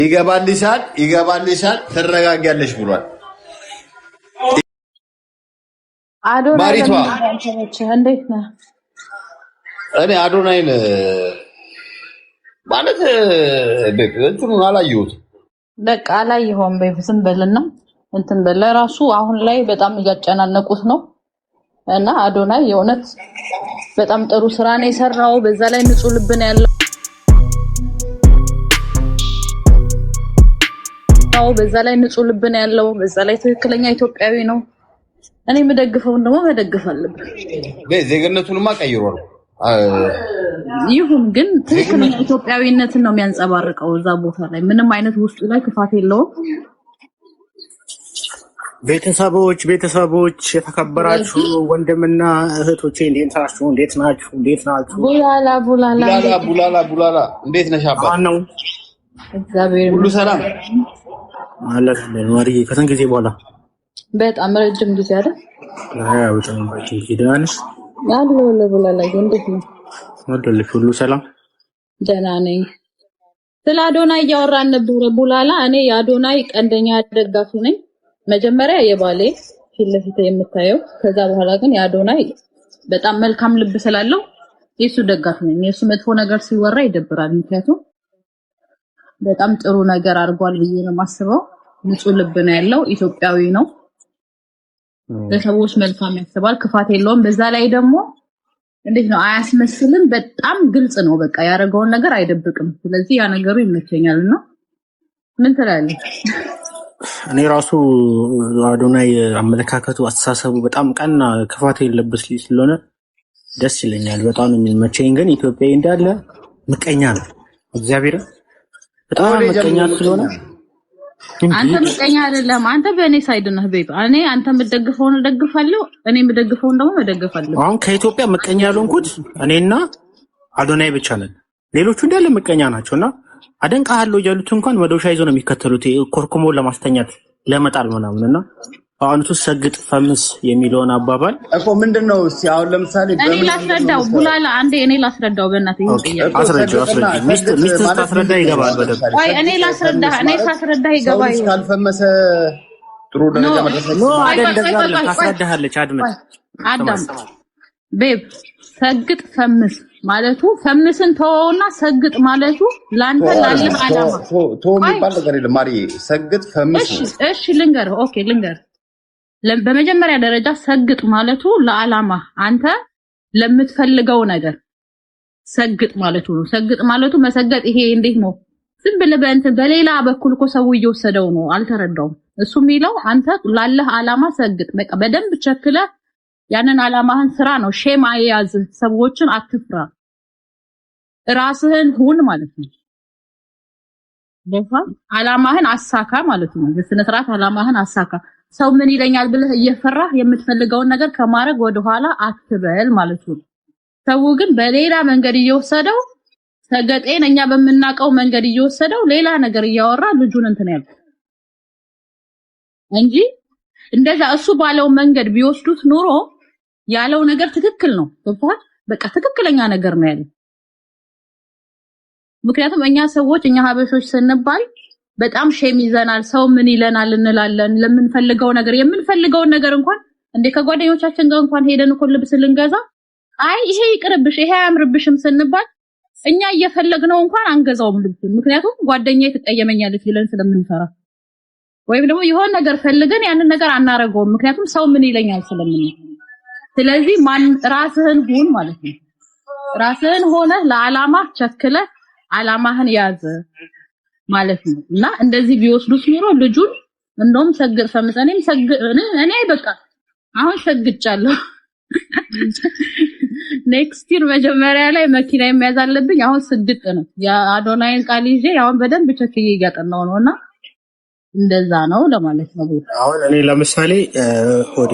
ይገባልሻል ትረጋጊያለሽ ብሏል። ማሪቷ እንዴት ነህ? እኔ አዶናይን ማለት እንትኑን አላየሁትም። በቃ አላየኸውም። ዝም በልና እንትን በለ ራሱ አሁን ላይ በጣም እያጨናነቁት ነው እና አዶናይ የእውነት በጣም ጥሩ ስራ ነው የሰራው። በዛ ላይ ንጹህ ልብ ነው ያለው። በዛ ላይ ንጹህ ልብ ነው ያለው። በዛ ላይ ትክክለኛ ኢትዮጵያዊ ነው። እኔ የምደግፈውን ደግሞ መደገፍ አለብን። ዜግነቱንማ ቀይሯል። ይሁን ግን ትክክለኛ ኢትዮጵያዊነትን ነው የሚያንጸባርቀው። እዛ ቦታ ላይ ምንም አይነት ውስጡ ላይ ክፋት የለውም። ቤተሰቦች የተከበራችሁ ወንድምና እህቶቼ እንዴት ናችሁ? ቡላላ እንዴት ነሽ? አባ ነው እግዚአብሔር ሁሉ ሰላም ማለት ነው። ማርዬ ከስንት ጊዜ በኋላ በጣም ረጅም ጊዜ አይደል? አዎ በጣም ረጅም ጊዜ። ደህና ነሽ? ቡላላ እንዴት ነው? ወደልሽ ሁሉ ሰላም? ደህና ነኝ። ስለ አዶናይ እያወራን ነበረ ቡላላ። እኔ የአዶናይ ቀንደኛ ደጋፊ ነኝ። መጀመሪያ የባሌ ፊት ለፊት የምታየው፣ ከዛ በኋላ ግን የአዶናይ በጣም መልካም ልብ ስላለው የሱ ደጋፊ ነኝ። የሱ መጥፎ ነገር ሲወራ ይደብራል። ምክንያቱም በጣም ጥሩ ነገር አድርጓል ብዬ ነው የማስበው። ንጹህ ልብ ነው ያለው። ኢትዮጵያዊ ነው። ለሰዎች መልካም ያስባል። ክፋት የለውም። በዛ ላይ ደግሞ እንዴት ነው አያስመስልም። በጣም ግልጽ ነው። በቃ ያደረገውን ነገር አይደብቅም። ስለዚህ ያ ነገሩ ይመቸኛልና ምን ትላለህ? እኔ ራሱ አዶናይ አመለካከቱ፣ አስተሳሰቡ በጣም ቀና ክፋት የለበት ስለሆነ ደስ ይለኛል። በጣም ነው የሚመቸኝ። ግን ኢትዮጵያዊ እንዳለ ምቀኛ ነው። እግዚአብሔር በጣም ምቀኛ ስለሆነ አንተ ምቀኛ አይደለም። አንተ በእኔ ሳይድ ነህ ቤት። እኔ አንተ የምትደግፈውን እደግፋለሁ፣ እኔ የምደግፈውን ደግሞ እደግፋለሁ። አሁን ከኢትዮጵያ ምቀኛ ያልሆንኩት እኔና አዶናይ ብቻ ነን። ሌሎቹ እንዳለ ምቀኛ ናቸውና አደንቃለሁ እያሉት እንኳን መዶሻ ይዞ ነው የሚከተሉት፣ ኮርኩሞ ለማስተኛት ለመጣል ምናምንና አሁን ሰግጥ ፈምስ የሚለውን አባባል እኮ ምንድነው? እስቲ አሁን ለምሳሌ እኔ ላስረዳው ቡላላ፣ አንዴ እኔ ላስረዳው በእናትህ ይሁን። አስረዳው። ሚስት ታስረዳ ይገባል በደንብ። ወይ እኔ ሳስረዳ ይገባል። ካልፈመሰ ጥሩ ደረጃ መድረስ ነው አይደል? ታስረዳለች። አዳም ቤብ ሰግጥ ፈምስ ማለቱ ፈምስን ተወውና ሰግጥ ማለቱ ላንተ ላለህ አላማ ቶ የሚባል ነገር የለም ማሪ። ሰግጥ ፈምስ እሺ ልንገርህ። ኦኬ ልንገርህ። በመጀመሪያ ደረጃ ሰግጥ ማለቱ ለዓላማ አንተ ለምትፈልገው ነገር ሰግጥ ማለቱ ነው። ሰግጥ ማለቱ መሰገጥ ይሄ እንዴት ነው? ዝም ብለህ በእንትን በሌላ በኩል እኮ ሰው እየወሰደው ነው። አልተረዳውም። እሱ የሚለው አንተ ላለህ ዓላማ ሰግጥ። በቃ በደንብ ቸክለህ ያንን ዓላማህን ስራ ነው። ሼም አያዝ። ሰዎችን አትፍራ፣ ራስህን ሁን ማለት ነው። በቃ ዓላማህን አሳካ ማለት ነው። በስነ ስርዓት ዓላማህን አሳካ። ሰው ምን ይለኛል ብለህ እየፈራህ የምትፈልገውን ነገር ከማድረግ ወደኋላ አትበል ማለት ነው። ሰው ግን በሌላ መንገድ እየወሰደው ሰገጤን እኛ በምናቀው መንገድ እየወሰደው ሌላ ነገር እያወራ ልጁን እንትን ያለው እንጂ እንደዛ እሱ ባለው መንገድ ቢወስዱት ኑሮ ያለው ነገር ትክክል ነው። በቃ ትክክለኛ ነገር ነው ያለው። ምክንያቱም እኛ ሰዎች እኛ ሀበሾች ስንባል በጣም ሼም ይዘናል። ሰው ምን ይለናል እንላለን። ለምንፈልገው ነገር የምንፈልገውን ነገር እንኳን እንደ ከጓደኞቻችን ጋር እንኳን ሄደን እኮ ልብስ ልንገዛ አይ ይሄ ይቅርብሽ ይሄ አያምርብሽም ስንባል እኛ እየፈለግነው እንኳን አንገዛውም ልብስ። ምክንያቱም ጓደኛዬ ትቀየመኛለች ብለን ስለምንፈራ ወይም ደግሞ የሆነ ነገር ፈልገን ያንን ነገር አናረገውም። ምክንያቱም ሰው ምን ይለኛል ስለምን። ስለዚህ ራስህን ሁን ማለት ነው። ራስህን ሆነ ለዓላማ ቸክለ ዓላማህን ያዝ ማለት ነው። እና እንደዚህ ቢወስዱት ኑሮ ልጁን እንደውም ሰግጥ ፈምሰኔም እኔ በቃ አሁን ሰግጫለሁ። ኔክስት ይር መጀመሪያ ላይ መኪና የሚያዝ አለብኝ። አሁን ስግጥ ነው የአዶናይን ቃል ይዤ አሁን በደንብ ቸክዬ እያጠናው ነውና እንደዛ ነው ለማለት ነው። አሁን እኔ ለምሳሌ ሆዴ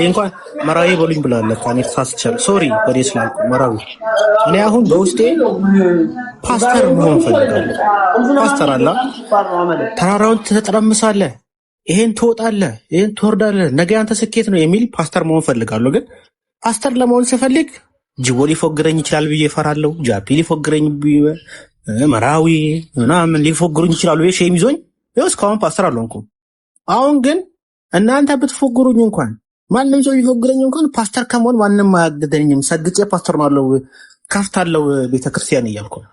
እንኳን መራዊ ቦሊኝ ብላለች። ካኔ ተሳስቻለሁ። ሶሪ ሆዴ ስላልኩ መራዊ። እኔ አሁን በውስጤ ፓስተር መሆን ፈልጋለሁ። ፓስተር አላ ተራራውን ትጠረምሳለህ፣ ይሄን ትወጣለህ፣ ይሄን ትወርዳለህ፣ ነገ ያንተ ስኬት ነው የሚል ፓስተር መሆን ፈልጋለሁ። ግን ፓስተር ለመሆን ስፈልግ ጅቦ ሊፎግረኝ ይችላል ብዬ እፈራለሁ። ጃፒ ሊፎግረኝ መራዊ ምናምን ሊፎግሩኝ ይችላሉ። ሼም ይዞኝ እስካሁን ፓስተር አልሆንኩም። አሁን ግን እናንተ ብትፎግሩኝ እንኳን ማንም ሰው ሊፎግረኝ እንኳን ፓስተር ከመሆን ማንም አያግደኝም። ሰግጬ ፓስተር ነው ከፍታለሁ ቤተክርስቲያን እያልኩ ነው።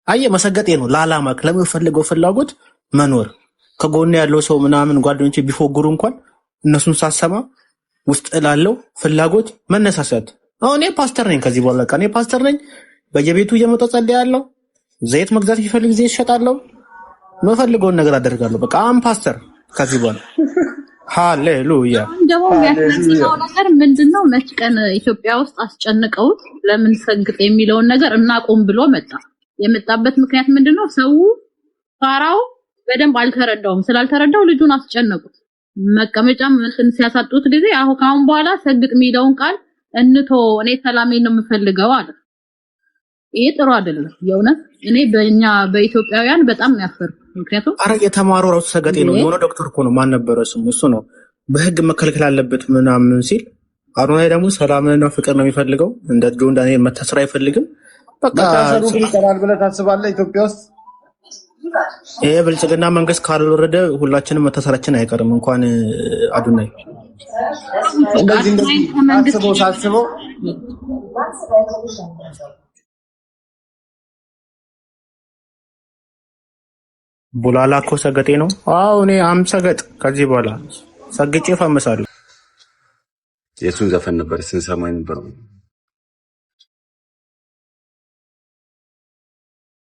አየ መሰገጤ ነው ለዓላማ ለምፈልገው ፍላጎት መኖር። ከጎን ያለው ሰው ምናምን ጓደኞቼ ቢፎግሩ እንኳን እነሱን ሳሰማ ውስጥ ላለው ፍላጎት መነሳሳት። አሁን እኔ ፓስተር ነኝ። ከዚህ በኋላ እኔ ፓስተር ነኝ። በየቤቱ እየመጣሁ ጸልያለሁ። ዘይት መግዛት ቢፈልግ ዘይት እሸጣለሁ። መፈልገውን ነገር አደርጋለሁ። በቃ አም ፓስተር ከዚህ በኋላ ሃሌሉያ። ደግሞ የሚያስነሳው ነገር ምንድነው? ነጭ ቀን ኢትዮጵያ ውስጥ አስጨንቀው ለምን ሰግጥ የሚለውን ነገር እናቆም ብሎ መጣ። የመጣበት ምክንያት ምንድነው? ሰው ፋራው በደንብ አልተረዳውም። ስላልተረዳው ልጁን አስጨነቁት። መቀመጫም እንትን ሲያሳጡት ጊዜ ካሁን በኋላ ሰግጥ የሚለውን ቃል እንቶ እኔ ሰላሜን ነው የምፈልገው አለ። ይሄ ጥሩ አይደለም። የእውነት እኔ በእኛ በኢትዮጵያውያን በጣም ያፈርኩ። ምክንያቱም አረ የተማረው ራሱ ሰገጤ ነው። የሆነ ዶክተር እኮ ነው። ማን ነበረ ስሙ? እሱ ነው በህግ መከልከል አለበት ምናምን ሲል፣ አዶናይ ደግሞ ሰላምና ፍቅር ነው የሚፈልገው። እንደ ጆን ዳንኤል መታሰር አይፈልግም። በቃ መታሰሩ ይቀራል ብለህ ታስባለህ? ኢትዮጵያ ውስጥ ይሄ ብልጽግና መንግስት ካልወረደ ሁላችንም መታሰራችን አይቀርም። እንኳን አዶናይ እንደዚህ ሳስበው ቡላላ እኮ ሰገጤ ነው። አዎ እኔ ሰገጥ ከዚህ በኋላ ሰግጬ ፈምሳለሁ። የሱን ዘፈን ነበር ስንሰማ ነበር።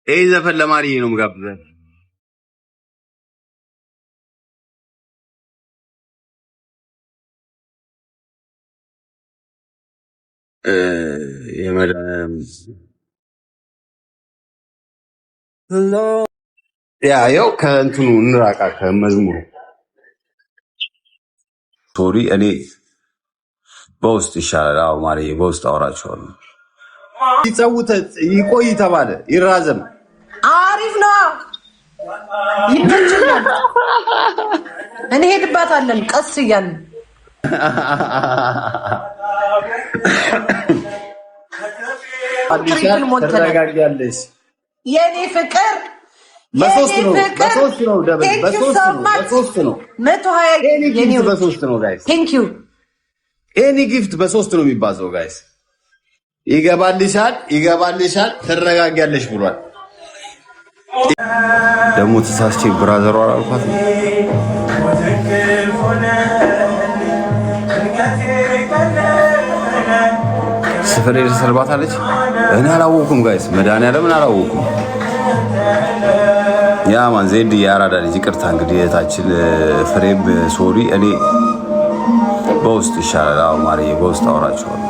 ይሄ ዘፈን ለማሪ ነው የምጋብዘው። ያው ከእንትኑ እንራቃ ከመዝሙሩ ሶሪ እኔ በውስጥ ይሻላል። አዎ ማሪ በውስጥ አወራቸዋለሁ። ይጸውተ ይቆይ ተባለ ይራዘም። አሪፍ ነው። ይመችላል። እንሄድባታለን ቀስ እያልን ተረጋጊያለሽ የኔ ፍቅር በሶስት ነው ደብል በሶስት ነው 120 ኤኒ ጊፍት በሶስት ነው ጋይስ። ቴንክ ዩ ኤኒ ጊፍት በሶስት ነው የሚባዛው ጋይስ። ይገባልሻል ትረጋጊያለሽ ብሏል። ደግሞ ተሳስቼ ብራዘሯ አልኳት ነው ስፍሬ ተሰልባታለች። እኔ አላወኩም ጋይስ፣ መድኃኒዓለምን አላወኩም። ያ ማን ዜድ ያራዳ ልጅ ይቅርታ እንግዲህ እህታችን ፍሬም ሶሪ። እኔ በውስጥ ይሻላል። አዎ ማርዬ በውስጥ አወራቸዋለሁ።